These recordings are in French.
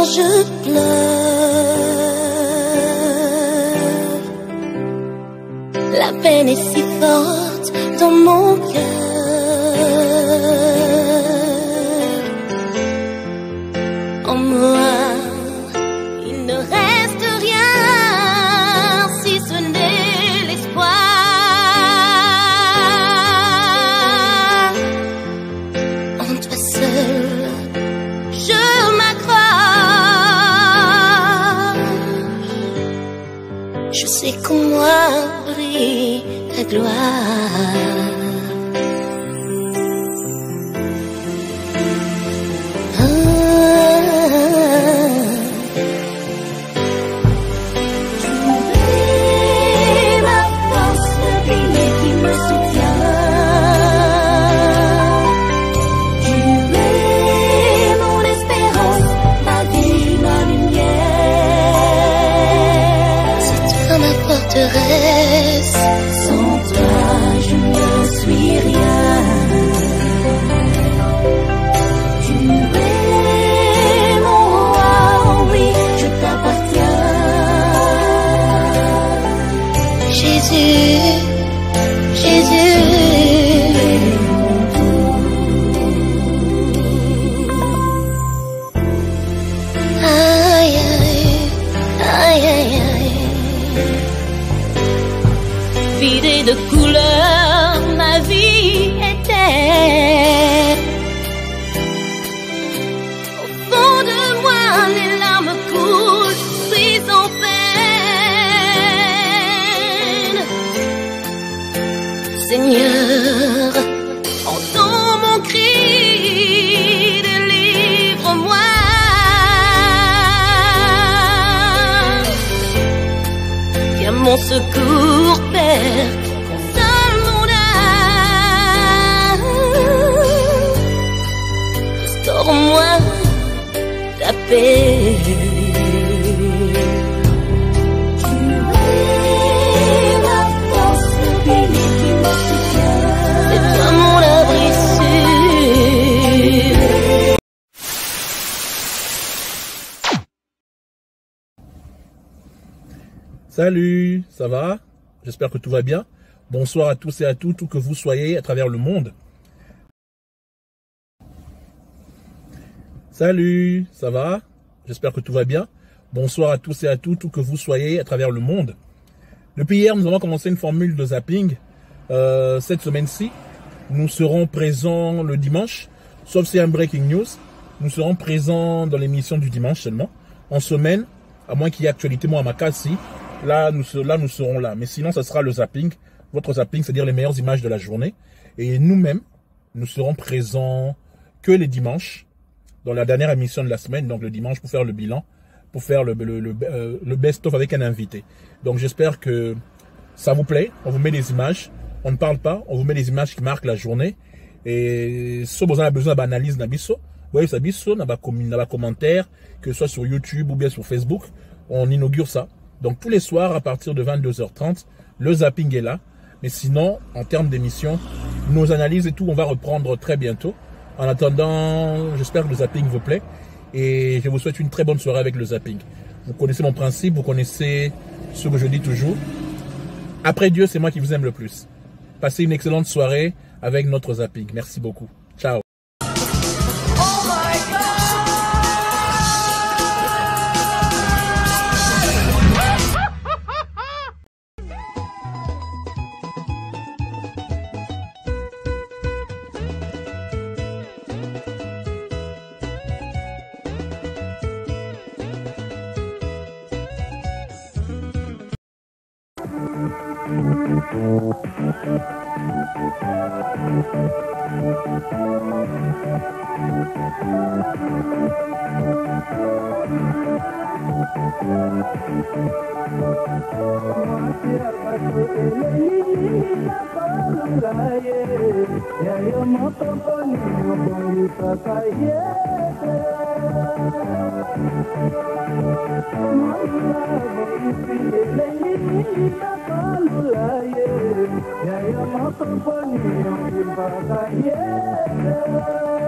je pleure. La peine est si forte dans mon cœur. En moi, il ne reste rien si ce n'est l'espoir. En toi seul, je m'accroche. Je sais qu'en moi brille ta gloire. Sans toi, je ne suis rien. Tu es mon roi, oui, je t'appartiens. Jésus, Jésus. Aïe, aïe, aïe, aïe. Vidée de couleurs, ma vie était. Au fond de moi, les larmes coulent, suis en peine. Seigneur, entends mon cri, délivre-moi. Viens mon secours, Père, console mon âme. Restaure-moi ta paix. Tu es ma force, le pilier qui me soutient. C'est toi mon abri sûr. Salut, ça va? J'espère que tout va bien. Bonsoir à tous et à toutes, où que vous soyez à travers le monde. Salut, ça va? J'espère que tout va bien. Bonsoir à tous et à toutes, où que vous soyez à travers le monde. Depuis hier, nous avons commencé une formule de zapping. Cette semaine-ci, nous serons présents le dimanche, sauf si y a un breaking news. Nous serons présents dans l'émission du dimanche seulement. En semaine, à moins qu'il y ait actualité, moi à ma case, si. Là, nous serons là. Mais sinon, ça sera le zapping. Votre zapping, c'est-à-dire les meilleures images de la journée. Et nous-mêmes, nous serons présents que les dimanches, dans la dernière émission de la semaine, donc le dimanche, pour faire le bilan, pour faire le best-of avec un invité. Donc, j'espère que ça vous plaît. On vous met des images. On ne parle pas. On vous met des images qui marquent la journée. Et si vous avez besoin d'analyse, vous voyez, ça biso, dans les commentaires, que ce soit sur YouTube ou bien sur Facebook, on inaugure ça. Donc tous les soirs à partir de 22h30, le zapping est là. Mais sinon, en termes d'émission, nos analyses et tout, on va reprendre très bientôt. En attendant, j'espère que le zapping vous plaît. Et je vous souhaite une très bonne soirée avec le zapping. Vous connaissez mon principe, vous connaissez ce que je dis toujours. Après Dieu, c'est moi qui vous aime le plus. Passez une excellente soirée avec notre zapping. Merci beaucoup. Ciao. Yeah.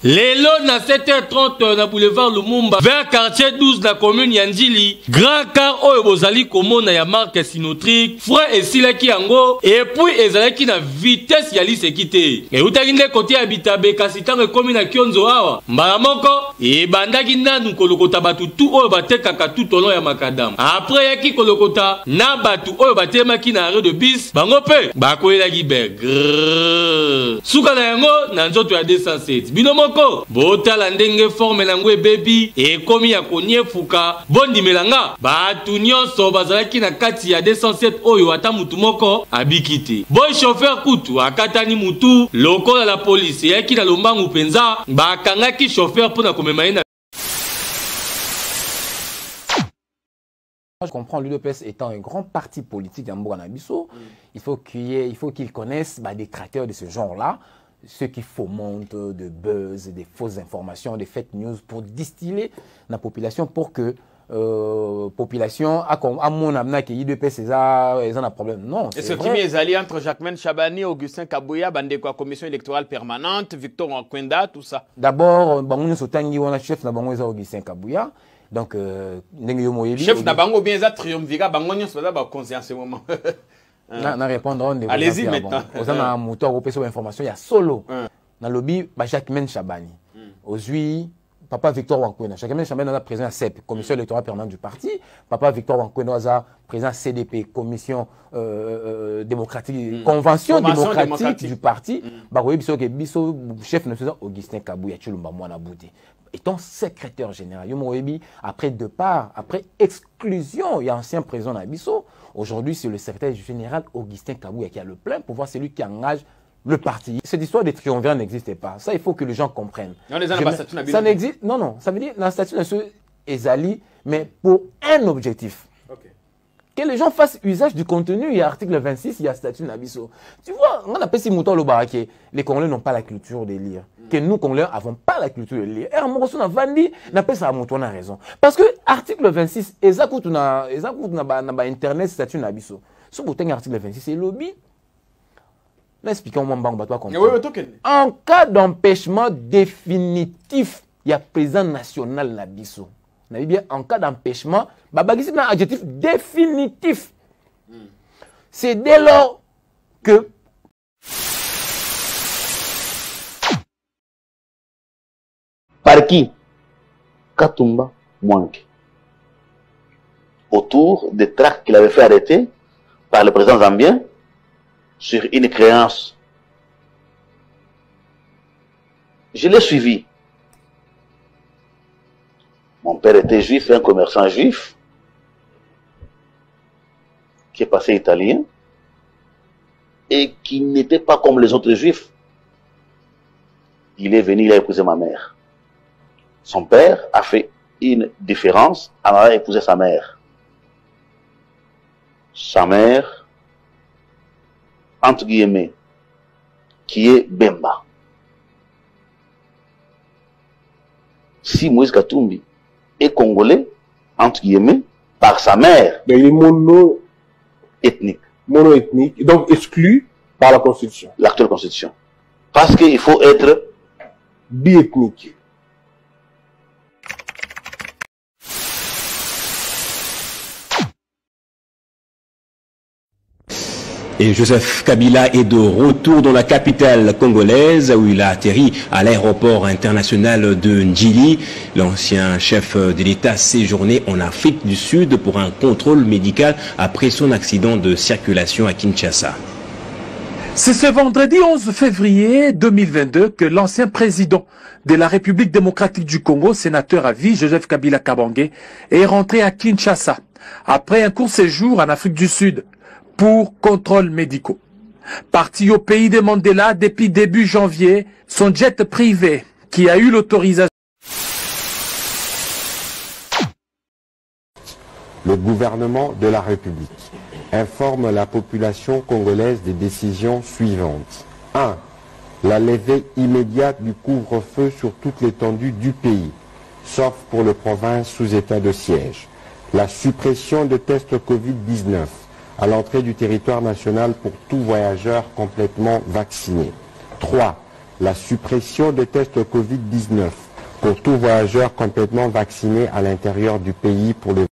Lelo na 7h30 na boulevard Lumumba vers quartier 12 na commune Yandili grand car oyo bozali komona ya marque Sinotric frein esilaki yango et puis ezalaki na vitesse ya liseki te eutaki nde kote ya bitabe kasi ntango ekomi na kionzo awa mbala moko ebandaki nanu kolokota batu tu oyo batekaka tout au long ya makadam après yaki kolokota na batu oyo batemaki na arrêt de bus bango pe bakoyelaki berg suka na yango na nzoto ya 207 bino moko botala ndenge forme nango ebebi ekomi ya koniefuka bondimelanga batu nyonso bazalaki na kati ya 207 oyo ata mutu moko abiki te boy chauffeur kutu akatani mutu lokola la police eyaki na lombangu mpenza bakangaki chauffeur mpona komema ye na. Je comprends l'UDPS étant un grand parti politique d'Ambour Nabiso, il faut qu'ils connaissent des créateurs de ce genre-là, ceux qui fomentent de buzz, des fausses informations, des fake news pour distiller la population pour que la population à mon amener que l'UDPS ils ont un problème. Non, c'est ce qui est allié entre Jacquemaine Chabani, Augustin Kabouya, Bandekwa, commission électorale permanente, Victor Nkwenda, tout ça. D'abord, on a chef de Augustin Kabouya. Donc, chef Nabango bien ça triomphira bangonio soit d'abord conscience ce moment. Allez-y maintenant. Vous avez un moteur européen sur l'information, il y a solo. Dans le lobby, Jacquemaine Chabani. Aujourd'hui, Papa Victor Wankwena. Jacquemaine Chabani est président à CEP, commission électorale permanente du parti. Papa Victor Wankwena est président à CDP, commission démocratique, convention démocratique du parti. Biso chef de Augustin Kabouya Chulumba Mwana Boudi. Étant secrétaire général, après départ, après exclusion, il y a ancien président Nabiso. Aujourd'hui, c'est le secrétaire général Augustin Kabouya qui a le plein pouvoir, c'est lui qui engage le parti. Cette histoire des triumvirats n'existait pas. Ça, il faut que les gens comprennent. Ça n'existe. Non, non. Ça veut dire la statut de Ezali, mais pour un objectif. Que les gens fassent usage du contenu. Il y a article 26, il y a statut Nabiso. Tu vois, on appelle ces moutons le baraquet. Les Congolais n'ont pas la culture de lire. Que nous, Congolais, n'avons pas la culture de lire. Et à mon a Vandi, n'appelle ça à mon a raison. Parce que article 26, Ezakout na internet statut Nabiso. Ce bouton article 26, c'est lobby. L'expliquons moi en cas d'empêchement définitif, il y a président national Nabiso. En cas d'empêchement, c'est un adjectif définitif. C'est dès lors que par qui Katumba Mwangi, autour des tracts qu'il avait fait arrêter par le président zambien sur une créance. Je l'ai suivi. Mon père était juif, un commerçant juif, qui est passé italien, et qui n'était pas comme les autres juifs. Il est venu, il a épousé ma mère. Son père a fait une différence en allant épouser sa mère. Sa mère, entre guillemets, qui est Bemba. Si Moïse Katumbi est congolais, entre guillemets, par sa mère. Mais il est Ethnique. Mono-ethnique, donc exclu par la Constitution. L'actuelle Constitution. Parce qu'il faut être Biethnique. Et Joseph Kabila est de retour dans la capitale congolaise où il a atterri à l'aéroport international de Ndjili. L'ancien chef de l'État a séjourné en Afrique du Sud pour un contrôle médical après son accident de circulation à Kinshasa. C'est ce vendredi 11 février 2022 que l'ancien président de la République démocratique du Congo, sénateur à vie Joseph Kabila Kabange, est rentré à Kinshasa après un court séjour en Afrique du Sud pour contrôles médicaux. Parti au pays de Mandela depuis début janvier, son jet privé qui a eu l'autorisation. Le gouvernement de la République informe la population congolaise des décisions suivantes. 1. La levée immédiate du couvre-feu sur toute l'étendue du pays, sauf pour les provinces sous état de siège. La suppression de tests Covid-19 à l'entrée du territoire national pour tout voyageur complètement vacciné. 3. La suppression des tests Covid-19 pour tout voyageur complètement vacciné à l'intérieur du pays pour les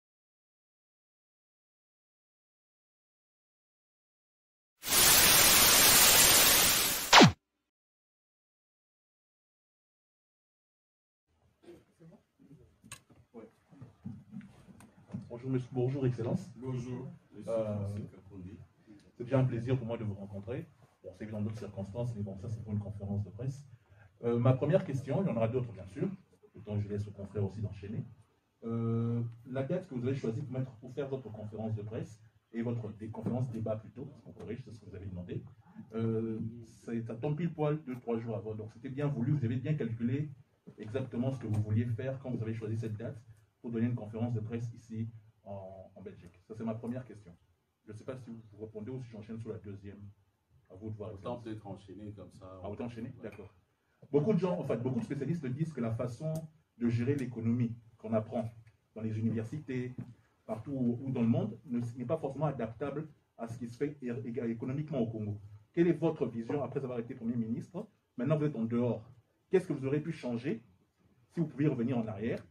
Bonjour, Excellence. Bonjour. C'est déjà un plaisir pour moi de vous rencontrer. Bon, c'est dans d'autres circonstances, mais bon, ça c'est pour une conférence de presse. Ma première question, il y en aura d'autres bien sûr, autant je laisse au confrère aussi d'enchaîner. La date que vous avez choisie pour faire votre conférence de presse et votre conférence débat plutôt, parce qu'on corrige, c'est ce que vous avez demandé, ça tombe pile poil 2-3 jours avant. Donc c'était bien voulu, vous avez bien calculé exactement ce que vous vouliez faire quand vous avez choisi cette date pour donner une conférence de presse ici en Belgique. Ça, c'est ma première question. Je ne sais pas si vous répondez ou si j'enchaîne sur la deuxième. À vous de voir. Autant peut-être enchaîner comme ça. Ah, autant enchaîner. D'accord. Beaucoup de gens, enfin, beaucoup de spécialistes disent que la façon de gérer l'économie qu'on apprend dans les universités, partout ou dans le monde, n'est pas forcément adaptable à ce qui se fait économiquement au Congo. Quelle est votre vision après avoir été Premier ministre? Maintenant, vous êtes en dehors. Qu'est-ce que vous aurez pu changer si vous pouviez revenir en arrière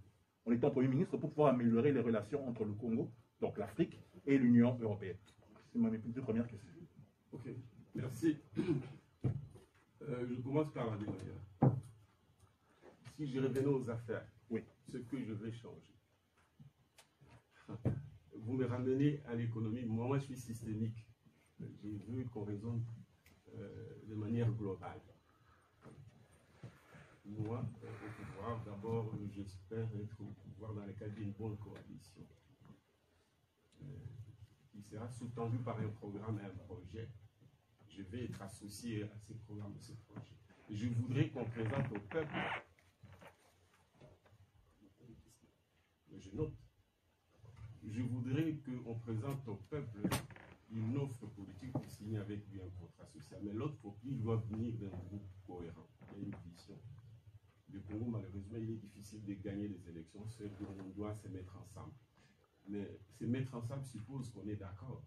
en étant Premier ministre pour pouvoir améliorer les relations entre le Congo, donc l'Afrique, et l'Union européenne? C'est ma première question. Ok, merci. Je commence par la dernière. Si je revenais aux affaires, oui, ce que je vais changer. Vous me ramenez à l'économie. Moi, je suis systémique. J'ai vu qu'on raisonne de manière globale. Moi, au pouvoir, d'abord, j'espère être au pouvoir dans le cadre d'une bonne coalition qui sera sous-tendue par un programme et un projet. Je vais être associé à ces programmes et ces projets. Je voudrais qu'on présente au peuple, je note, je voudrais qu'on présente au peuple une offre politique pour signer avec lui un contrat social. Mais l'autre, il doit venir d'un groupe cohérent, il y a une vision. Le Congo, malheureusement, il est difficile de gagner les élections seul, donc on doit se mettre ensemble. Mais se mettre ensemble suppose qu'on est d'accord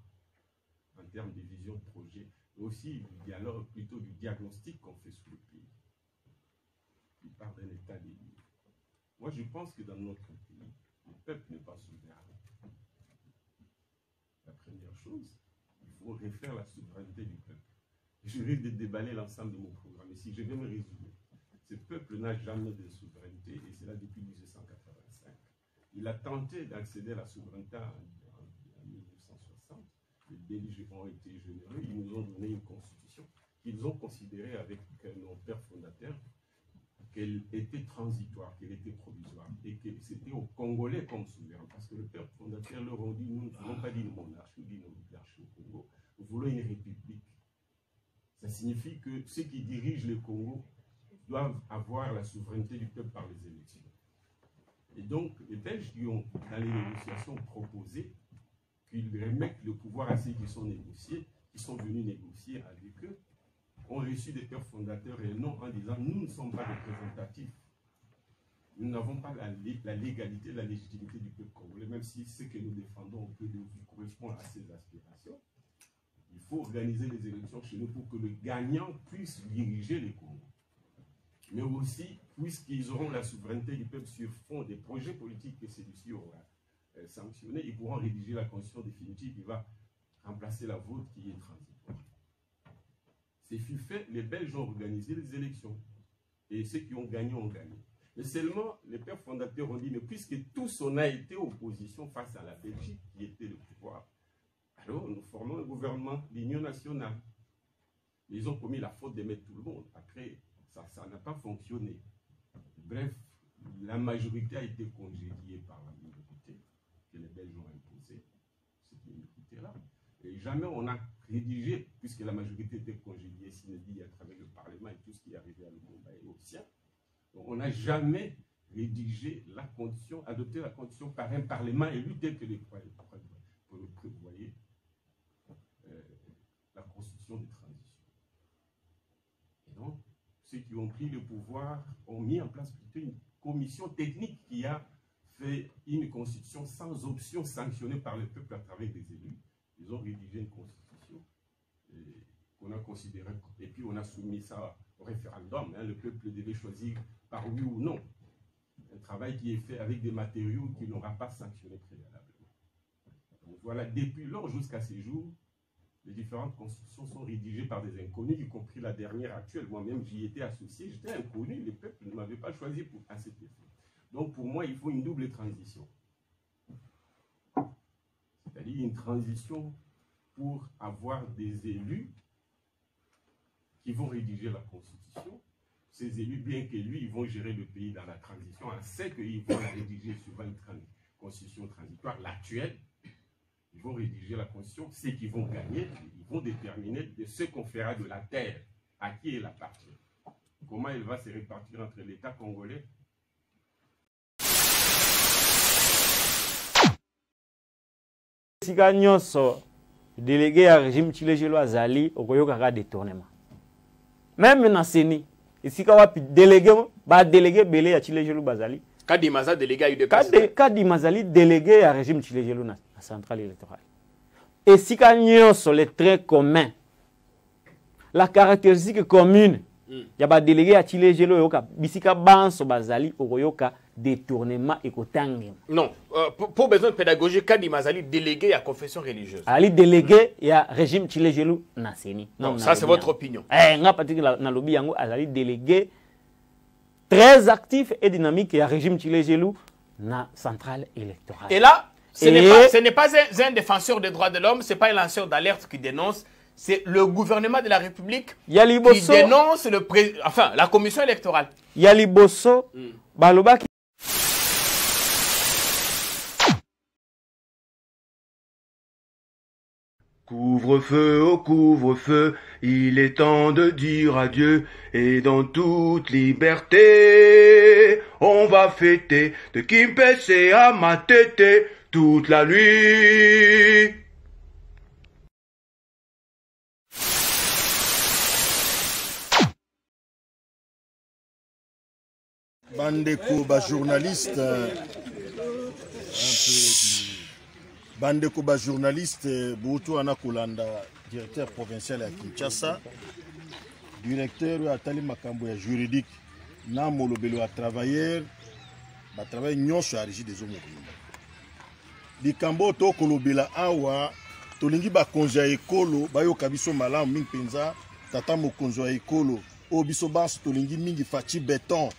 en termes de vision, de projet, et aussi du dialogue, plutôt du diagnostic qu'on fait sur le pays. Il parle d'un état des lieux. Moi, je pense que dans notre pays, le peuple n'est pas souverain. La première chose, il faut refaire la souveraineté du peuple. Je risque de déballer l'ensemble de mon programme. Et si je vais me résumer, ce peuple n'a jamais de souveraineté, et c'est là depuis 1885. Il a tenté d'accéder à la souveraineté en 1960. Les Belges ont été généreux, ils nous ont donné une constitution qu'ils ont considérée avec nos pères fondateurs qu'elle était transitoire, qu'elle était provisoire, et que c'était aux Congolais comme souverain, parce que le père fondateur leur a dit, nous ne voulons pas d'une monarchie, d'une oligarchie au Congo, nous voulons une république. Ça signifie que ceux qui dirigent le Congo doivent avoir la souveraineté du peuple par les élections. Et donc, les Belges qui ont, dans les négociations, proposé qu'ils remettent le pouvoir à ceux qui sont négociés, qui sont venus négocier avec eux, ont reçu des pères fondateurs et non en disant nous ne sommes pas représentatifs. Nous n'avons pas la légalité, la légitimité du peuple congolais, même si ce que nous défendons peut correspondre à ces aspirations. Il faut organiser les élections chez nous pour que le gagnant puisse diriger les Congos. Mais aussi, puisqu'ils auront la souveraineté du peuple sur fond des projets politiques que celui-ci aura sanctionnés, ils pourront rédiger la constitution définitive qui va remplacer la vôtre qui est transitoire. C'est fut fait, les Belges ont organisé les élections. Et ceux qui ont gagné ont gagné. Mais seulement, les pères fondateurs ont dit, mais puisque tous on a été opposition face à la Belgique, qui était le pouvoir, alors nous formons un gouvernement d'union nationale. Ils ont commis la faute de mettre tout le monde. Après, ça n'a pas fonctionné. Bref, la majorité a été congédiée par la minorité que les Belges ont imposée, cette minorité-là. Et jamais on a rédigé, puisque la majorité était congédiée, s'inédit à travers le Parlement et tout ce qui est arrivé à Lumumba et au sien. Donc on n'a jamais rédigé la condition, adopté la condition par un Parlement élu tel que les prévoyait la constitution de transition. Et donc, ceux qui ont pris le pouvoir ont mis en place plutôt une commission technique qui a fait une constitution sans option sanctionnée par le peuple à travers des élus. Ils ont rédigé une constitution qu'on a considérée, et puis on a soumis ça au référendum. Hein, le peuple devait choisir par oui ou non. Un travail qui est fait avec des matériaux qu'il n'aura pas sanctionnés préalablement. Donc voilà, depuis lors jusqu'à ces jours, les différentes constitutions sont rédigées par des inconnus, y compris la dernière actuelle. Moi-même, j'y étais associé, j'étais inconnu, le peuple ne m'avait pas choisi pour à cet effet. Donc pour moi, il faut une double transition. C'est-à-dire une transition pour avoir des élus qui vont rédiger la Constitution. Ces élus, bien qu'élus, ils vont gérer le pays dans la transition. On sait qu'ils vont la rédiger sur une Constitution transitoire, l'actuelle. Ils vont rédiger la Constitution. Ceux qui vont gagner, ils vont déterminer de ce qu'on fera de la terre, à qui elle appartient. Comment elle va se répartir entre l'État congolais. Sika nyonso délégué à régime Tshilejelo azali okoyoka détournement. Même na seni sika wapi délégué ba délégué belé ya Tshilejelo bazali. Kadimaza délégué à UDPS. Kadimazali délégué à régime Tshilejelo na centrale électorale. Et sika nyonso les traits communs. La caractéristique commune ya ba délégué à Tshilejelo yoka bisika banso bazali okoyoka détournement et kotangi. Non, pour besoin de pédagogie, Kadi Mazali délégué à confession religieuse. Ali délégué à régime Tshilejelo na seni. Non, ça c'est votre opinion. Nga patiki na lobi yango azali délégué très actif et dynamique à régime Tshilejelo na centrale électorale. Et là, ce n'est pas un défenseur des droits de l'homme, ce n'est pas un lanceur d'alerte qui dénonce, c'est le gouvernement de la République qui dénonce la commission électorale. Yaliboso balobaki Couvre-feu, oh couvre-feu, il est temps de dire adieu, et dans toute liberté, on va fêter de Kimpese à Matete toute la nuit. Bandeko ba journaliste Bandeko ba journaliste Boutou Anakolanda, directeur provincial à Kinshasa, directeur à Tali Makambo ya juridique, na molobelo à travailleur, ba travail nyonso à régie des hommes. Likambo to kolobela awa, tolingi ba konja ekolo, ba yo kabiso malamu mingi penza, tata mokonzo ekolo, o biso bas tolingi mingi fachi béton.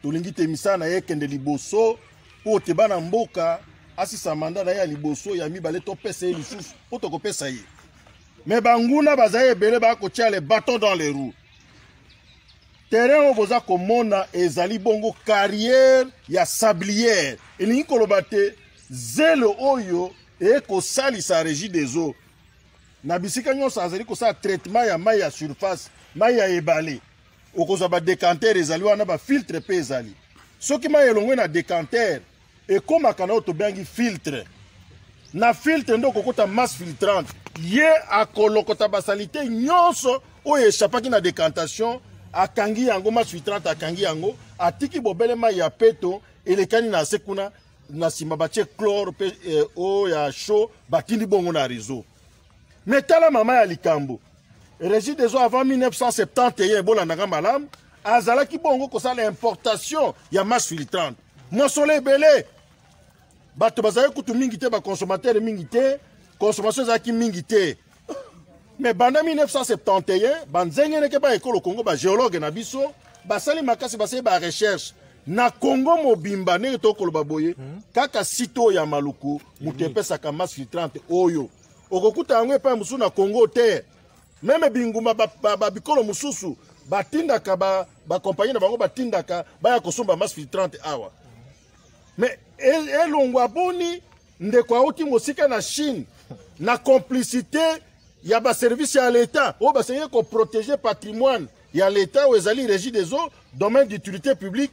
Tolingi temisa na ye kende liboso, po te bana mboka, asisa manda na ya liboso ya mibale to pesa ye lisusu po to kopesa ye. Mais banguna bazaye ebele ba ko tia les bâtons dans les roues. Terrain o boza komona ezali bongo carrière ya sablière. Elingi kolobate zelo oyo e ko sali sa régie des eaux. Na bisika nyonso azali ko sa traitement ya mai ya surface, mai ya ebale. Okoza ba décanter ezali wana ba filtre pe ezali. soki ma elongwe na décanteur ekomaka na oyo tobengi filtre na filtre nde okokota masse filtrante ye akolokota basalite nyonso oyo echapaki na décantation akangi yango masse filtrante akangi yango atiki bobele mai ya peto elekani na se kuna na nsima batie chlore mpe oyo ya chaud batindi bongo na réseau mais tala mama ya likambo Régie des eaux avant 1971 ebolandanga malamu azalaki bongo kosala importation ya masse filtrante mosolo ebele bato bazalaki kutu mingi te baconsommateur mingi te consommation ezalaki mingi te mais banda 1971 banzenge neke baekolo Congo bagéologue na biso basali makasi basali barecherche na Congo mobimba ndenge tokoloba boye kaka sito ya maluku moto epesaka masse filtrante oyo okokuta yango epai mosusu na Congo te meme binguma babikolo mosusu batindaka bakompagnie na bango batindaka baya kosomba masse filtrante awa mais elongwa boni ndeko auti mosika na Chine na complicité ya baservice ya l'État oyo basengeli koprotege patrimoine ya l'État oyo ezali régie des eaux domaine d'utilité publique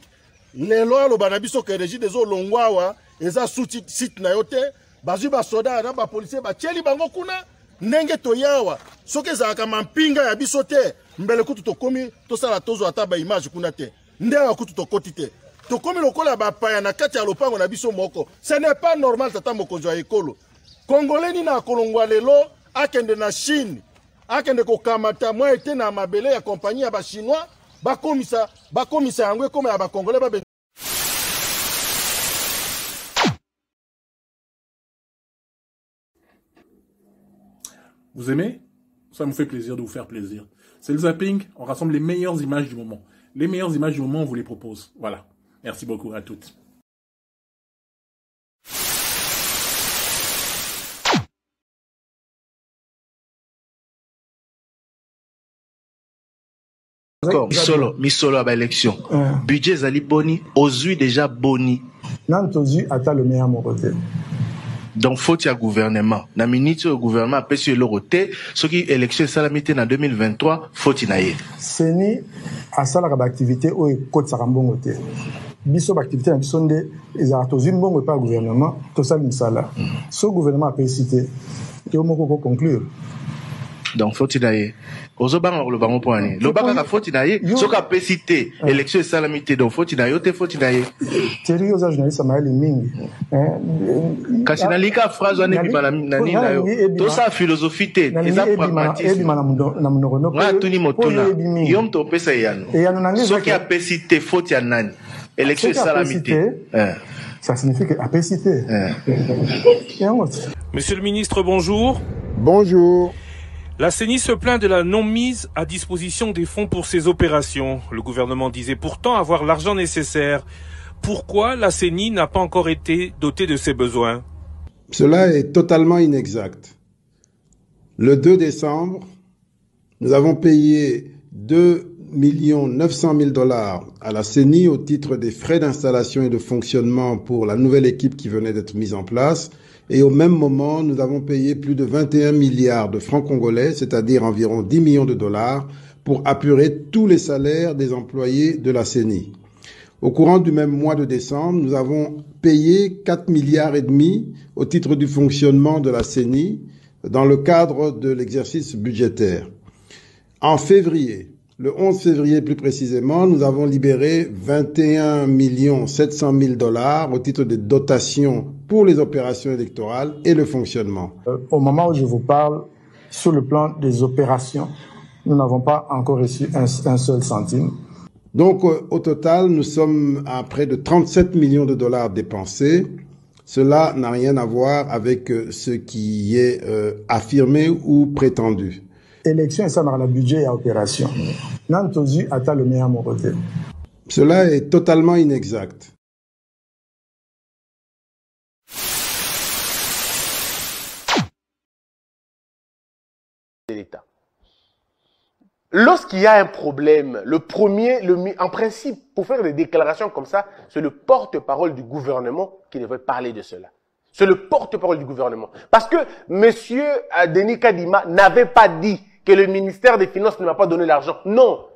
lelo aloba na biso ke régie des eaux longwa awa eza site na yo te bazwi basoda na bapolisier batieli bango kuna ndenge toyawa soki ezalaka mampinga ya biso te mbele kutu tokomi tosala tozwa ata baimage kuna te ndenge kutu tokoti te tokomi lokola bapaya na kati ya lopango na biso moko ce n'est pas normal tata mokonzi ya ekolo congolais nini akolongwa lelo akende na Chine akende kokamata mwa ete na mabele ya kompagnie ya bachinois bakomisa yango ekoma ya bacongolais babe. Vous aimez? Ça me fait plaisir de vous faire plaisir. C'est le zapping, on rassemble les meilleures images du moment. Les meilleures images du moment, on vous les propose. Voilà. Merci beaucoup à toutes. Misolo à l'élection. Budget Zali Boni, Ozui déjà Boni. Non, Ozui atteint le meilleur mon côté. Donc, faut y a gouvernement. Na ministre au gouvernement a payé le roté. Ce qui élection salamité en 2023, faut y naïe. C'est ni à ça la activité où est côte sarambon côté. Biso activité na bisonde ils a tous une bonne pas gouvernement tout ça misala. Ce gouvernement a payé cité. Et au moko conclure. Donc, faut y naïe. Ozobanga le bango poani. Le baka faut y naïe. Ce qu'a payé cité élection salamité donc faut y naïe. Te faut y naïe. Thierry aux journalistes amaeli mingi. Kasinalika phrase wane bimana nani na yo. To sa philosophie te, eza pragmatisme. Nga tuni motuna. Yom to pesa yano. Ce qui a pesité faute ya nani. Élection salamité. Ça signifie que apécité. Monsieur le ministre, bonjour. Bonjour. La CENI se plaint de la non-mise à disposition des fonds pour ces opérations. Le gouvernement disait pourtant avoir l'argent nécessaire. Pourquoi la CENI n'a pas encore été dotée de ses besoins? Cela est totalement inexact. Le 2 décembre, nous avons payé 2 900 000 $ à la CENI au titre des frais d'installation et de fonctionnement pour la nouvelle équipe qui venait d'être mise en place. Et au même moment, nous avons payé plus de 21 milliards de francs congolais, c'est-à-dire environ 10 millions de $, pour apurer tous les salaires des employés de la CENI. Au courant du même mois de décembre, nous avons payé 4 milliards et demi au titre du fonctionnement de la CENI dans le cadre de l'exercice budgétaire. En février, le 11 février plus précisément, nous avons libéré 21 700 000 $ au titre des dotations pour les opérations électorales et le fonctionnement. Au moment où je vous parle, sur le plan des opérations, nous n'avons pas encore reçu un seul centime. Donc, au total, nous sommes à près de 37 millions de $ dépensés. Cela n'a rien à voir avec ce qui est affirmé ou prétendu. Élection et ça dans le budget et opération. Nantozu atteint le meilleur mon côté. Cela est totalement inexact. L'État. Lorsqu'il y a un problème, en principe, pour faire des déclarations comme ça, c'est le porte-parole du gouvernement qui devrait parler de cela. C'est le porte-parole du gouvernement. Parce que monsieur Denis Kadima n'avait pas dit que le ministère des Finances ne m'a pas donné l'argent. Non.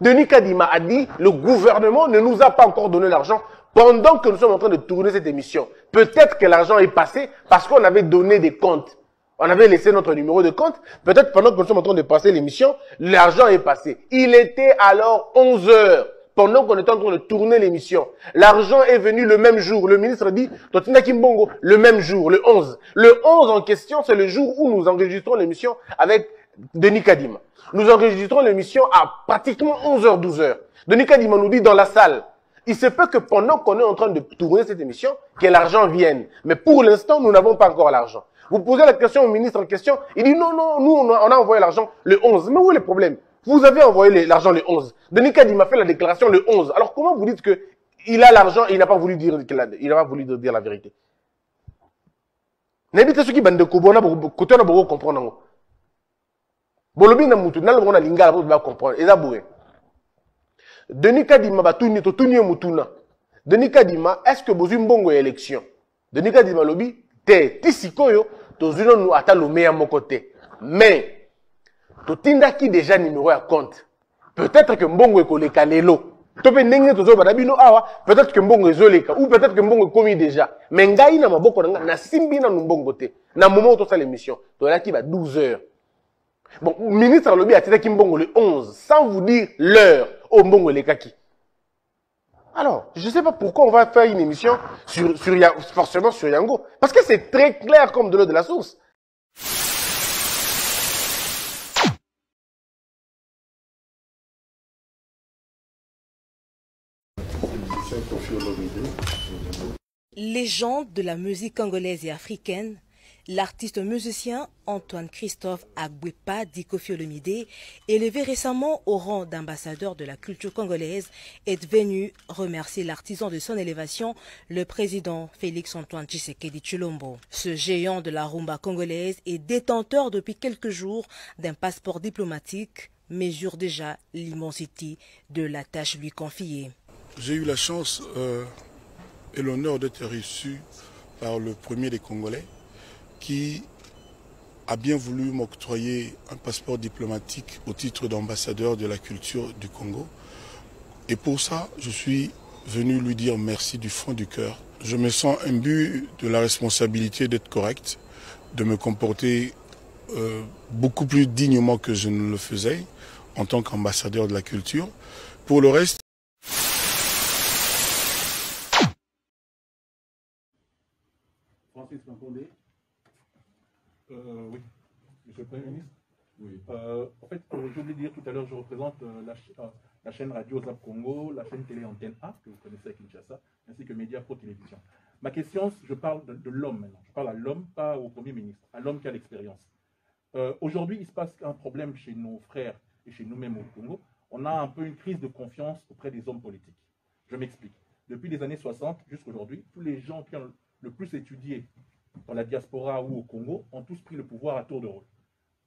Denis Kadima a dit, le gouvernement ne nous a pas encore donné l'argent pendant que nous sommes en train de tourner cette émission. Peut-être que l'argent est passé parce qu'on avait donné des comptes. On avait laissé notre numéro de compte. Peut-être pendant que nous sommes en train de passer l'émission, l'argent est passé. Il était alors 11 heures. Pendant qu'on était en train de tourner l'émission. L'argent est venu le même jour. Le ministre dit, Totina Kimbongo, le même jour, le 11. Le 11 en question, c'est le jour où nous enregistrons l'émission avec Denis Kadima. Nous enregistrons l'émission à pratiquement 11h, 12h. Denis Kadima nous dit dans la salle, il se peut que pendant qu'on est en train de tourner cette émission, que l'argent vienne. Mais pour l'instant, nous n'avons pas encore l'argent. Vous posez la question au ministre en question, il dit non, nous on a envoyé l'argent le 11. Mais où est le problème? Vous avez envoyé l'argent le 11. Denis Kadima fait la déclaration le 11. Alors comment vous dites que il a l'argent et il n'a pas voulu dire la vérité? N'habitez ce qui bande de Kobona, côté on a beaucoup comprendre. Bolobi na mutu, na longona lingala pour bien comprendre. Eza boué. Denis Kadima ba tourner mutuna. Denis Kadima, est-ce que vous mbongo élection? Denis Kadima lobi te tisikoyo tozuno nous ata le meilleur mon côté. Mais totinda qui déjà numéro à compte. Peut-être que mbongo ekoleka lelo. Tope ndenge tozo badabino awa, peut-être que mbongo ezoleka ou peut-être que mbongo komi déjà. Mais ngai na maboko na simbi na mbongo te. Na moment où to sa l'émission, to la ki ba 12 heures. Bon, ministre Lobi a tiré Kimbongo le 11, sans vous dire l'heure au Mbongo les Kaki. Alors, je ne sais pas pourquoi on va faire une émission forcément sur Yango. Parce que c'est très clair comme de l'eau de la source. Légende de la musique congolaise et africaine, l'artiste musicien Antoine Christophe Agbwepa dit Koffi Olomide, élevé récemment au rang d'ambassadeur de la culture congolaise, est venu remercier l'artisan de son élévation, le président Félix-Antoine Tshisekedi Tshilombo. Ce géant de la rumba congolaise est détenteur depuis quelques jours d'un passeport diplomatique, mesure déjà l'immensité de la tâche lui confiée. J'ai eu la chance et l'honneur d'être reçu par le premier des Congolais, qui a bien voulu m'octroyer un passeport diplomatique au titre d'ambassadeur de la culture du Congo. Et pour ça, je suis venu lui dire merci du fond du cœur. Je me sens imbu de la responsabilité d'être correct, de me comporter beaucoup plus dignement que je ne le faisais en tant qu'ambassadeur de la culture. Pour le reste, oui, Monsieur le Premier ministre. Oui. En fait, j'ai oublié de dire tout à l'heure, je représente la chaîne radio Zap Congo, la chaîne télé Antenne A, que vous connaissez à Kinshasa, ainsi que Média Pro Télévision. Ma question, je parle de l'homme maintenant. Je parle à l'homme, pas au Premier ministre, à l'homme qui a l'expérience. Aujourd'hui, il se passe un problème chez nos frères et chez nous-mêmes au Congo. On a un peu une crise de confiance auprès des hommes politiques. Je m'explique. Depuis les années 60 jusqu'à aujourd'hui, tous les gens qui ont le plus étudié dans la diaspora ou au Congo, ont tous pris le pouvoir à tour de rôle.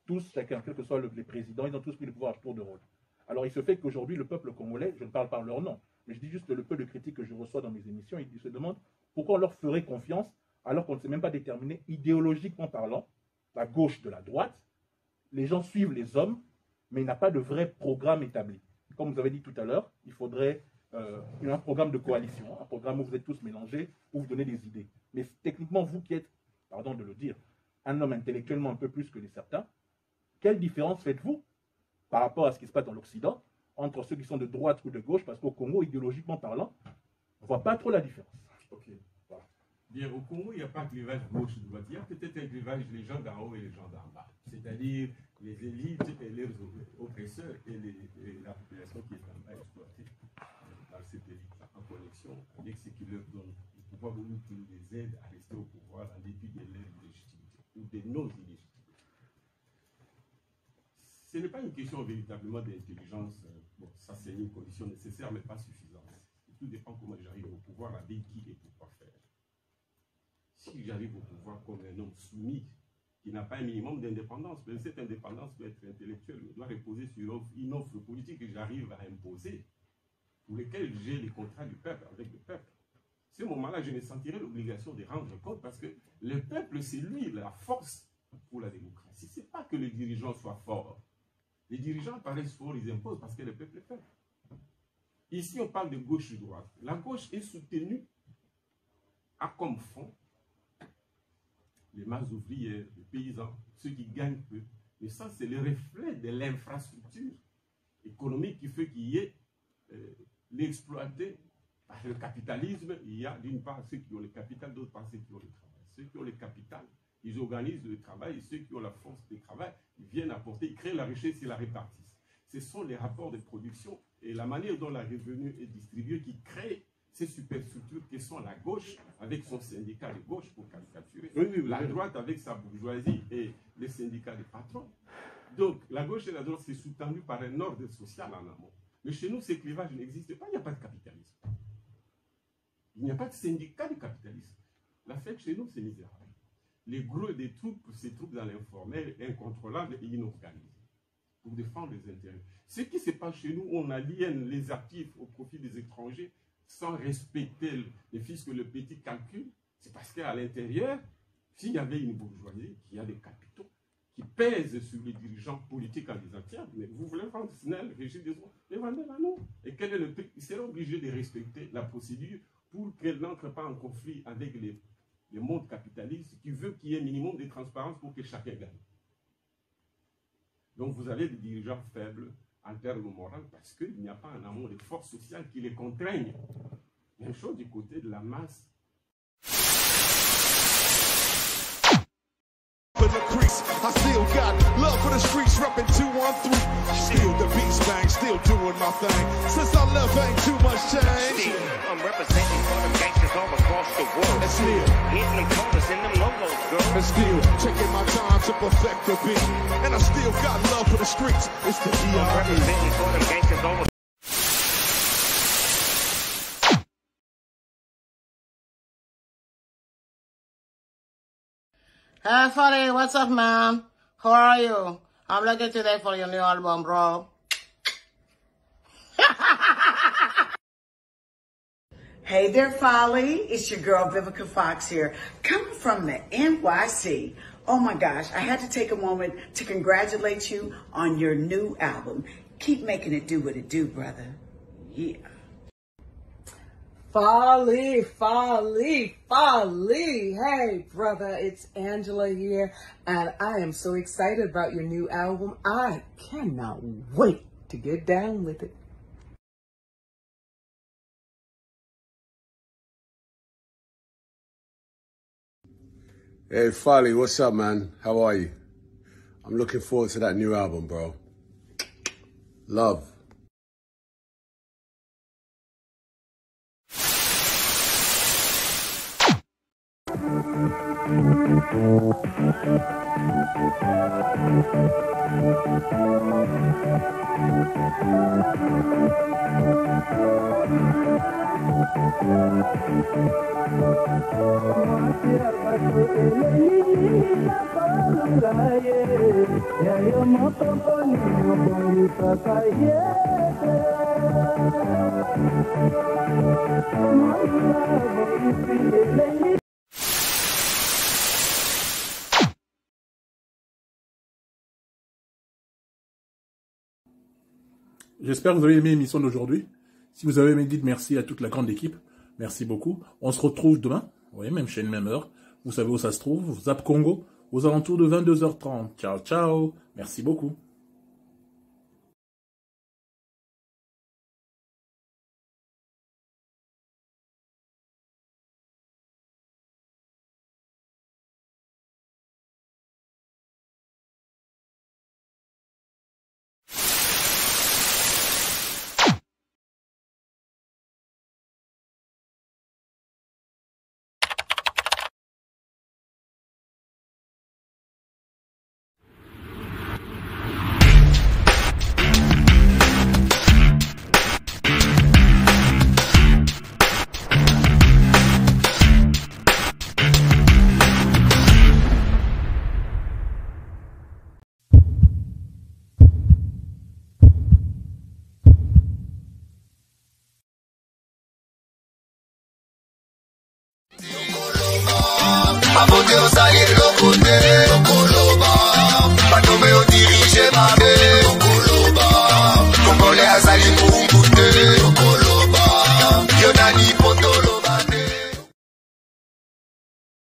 Tous, chacun, quel que soit les présidents, ils ont tous pris le pouvoir à tour de rôle. Alors il se fait qu'aujourd'hui, le peuple congolais, je ne parle pas en leur nom, mais je dis juste le peu de critiques que je reçois dans mes émissions, ils se demandent pourquoi on leur ferait confiance alors qu'on ne sait même pas déterminer idéologiquement parlant, la gauche de la droite. Les gens suivent les hommes, mais il n'y a pas de vrai programme établi. Comme vous avez dit tout à l'heure, il faudrait un programme de coalition, un programme où vous êtes tous mélangés, où vous donnez des idées. Mais techniquement, vous qui êtes, pardon de le dire, un homme intellectuellement un peu plus que les certains, quelle différence faites-vous par rapport à ce qui se passe dans l'Occident entre ceux qui sont de droite ou de gauche? Parce qu'au Congo, idéologiquement parlant, on ne voit pas trop la différence. Ok, voilà. Bien, au Congo, il n'y a pas de clivage gauche-droite. Il y a peut-être un clivage les gens d'en haut et les gens d'en bas. C'est-à-dire les élites et leurs oppresseurs et la population qui est en bas exploitée dans cette élite en connexion avec ce qui leur donne le pouvoir ou qui les aide à rester au pouvoir en dépit de leur illégitimité ou de nos illégitimités. Ce n'est pas une question véritablement d'intelligence. Bon, ça c'est une condition nécessaire mais pas suffisante. Tout dépend comment j'arrive au pouvoir, avec qui et pour quoi faire. Si j'arrive au pouvoir comme un homme soumis, qui n'a pas un minimum d'indépendance, mais cette indépendance peut être intellectuelle, mais doit reposer sur une offre politique que j'arrive à imposer, pour lesquelles j'ai les contrats du peuple avec le peuple. À ce moment-là, je me sentirai l'obligation de rendre compte parce que le peuple, c'est lui la force pour la démocratie. Ce n'est pas que les dirigeants soient forts. Les dirigeants paraissent forts, ils imposent parce que le peuple est faible. Ici, on parle de gauche et de droite. La gauche est soutenue à comme fond les masses ouvrières, les paysans, ceux qui gagnent peu. Mais ça, c'est le reflet de l'infrastructure économique qui fait qu'il y ait l'exploité par le capitalisme. Il y a d'une part ceux qui ont le capital, d'autre part ceux qui ont le travail. Ceux qui ont le capital, ils organisent le travail, et ceux qui ont la force de travail, ils viennent apporter, ils créent la richesse et la répartissent. Ce sont les rapports de production et la manière dont la revenu est distribuée qui crée ces superstructures qui sont la gauche avec son syndicat de gauche pour caricaturer, la droite avec sa bourgeoisie et les syndicats des patrons. Donc la gauche et la droite c'est soutenu par un ordre social en amont. Mais chez nous, ces clivages n'existent pas, il n'y a pas de capitalisme. Il n'y a pas de syndicat de capitalisme. La fête chez nous, c'est misérable. Les gros des troupes, ces troupes dans l'informel, incontrôlables et inorganisées, pour défendre les intérêts. Ce qui se passe chez nous, on aliène les actifs au profit des étrangers sans respecter les fiscs que le petit calcul, c'est parce qu'à l'intérieur, s'il y avait une bourgeoisie qui a des capitaux, qui pèsent sur les dirigeants politiques en disant, tiens, mais vous voulez vendre Snell, Régis des Oies, les vendez à nous. Et quel est le prix? Ils seront obligés de respecter la procédure pour qu'elle n'entre pas en conflit avec les mondes capitalistes qui veulent qu'il y ait un minimum de transparence pour que chacun gagne. Donc vous avez des dirigeants faibles en termes moraux parce qu'il n'y a pas en amont de forces sociales qui les contraignent. Même chose du côté de la masse. I still got love for the streets, reppin' 213. Still the beast bang, still doing my thing. Since I left, ain't too much change. Still, I'm representing for them gangsters all across the world. And still, hitting them corners and them logos, girl. And still, taking my time to perfect the beat. And I still got love for the streets. It's the D.R.E. I'm representing for them gangsters all across. Hey, Fuddy, what's up, man? How are you? I'm looking today for your new album, bro. Hey there, Folly. It's your girl, Vivica Fox here, coming from the NYC. Oh my gosh, I had to take a moment to congratulate you on your new album. Keep making it do what it do, brother. Yeah. Folly. Hey, brother, it's Angela here, and I am so excited about your new album. I cannot wait to get down with it. Hey, Folly, what's up, man? How are you? I'm looking forward to that new album, bro. Love. J'espère que vous avez aimé l'émission d'aujourd'hui. Si vous avez aimé, dites merci à toute la grande équipe. Merci beaucoup. On se retrouve demain. Oui, même chaîne, même heure. Vous savez où ça se trouve. Zap Congo, aux alentours de 22h30. Ciao, ciao. Merci beaucoup.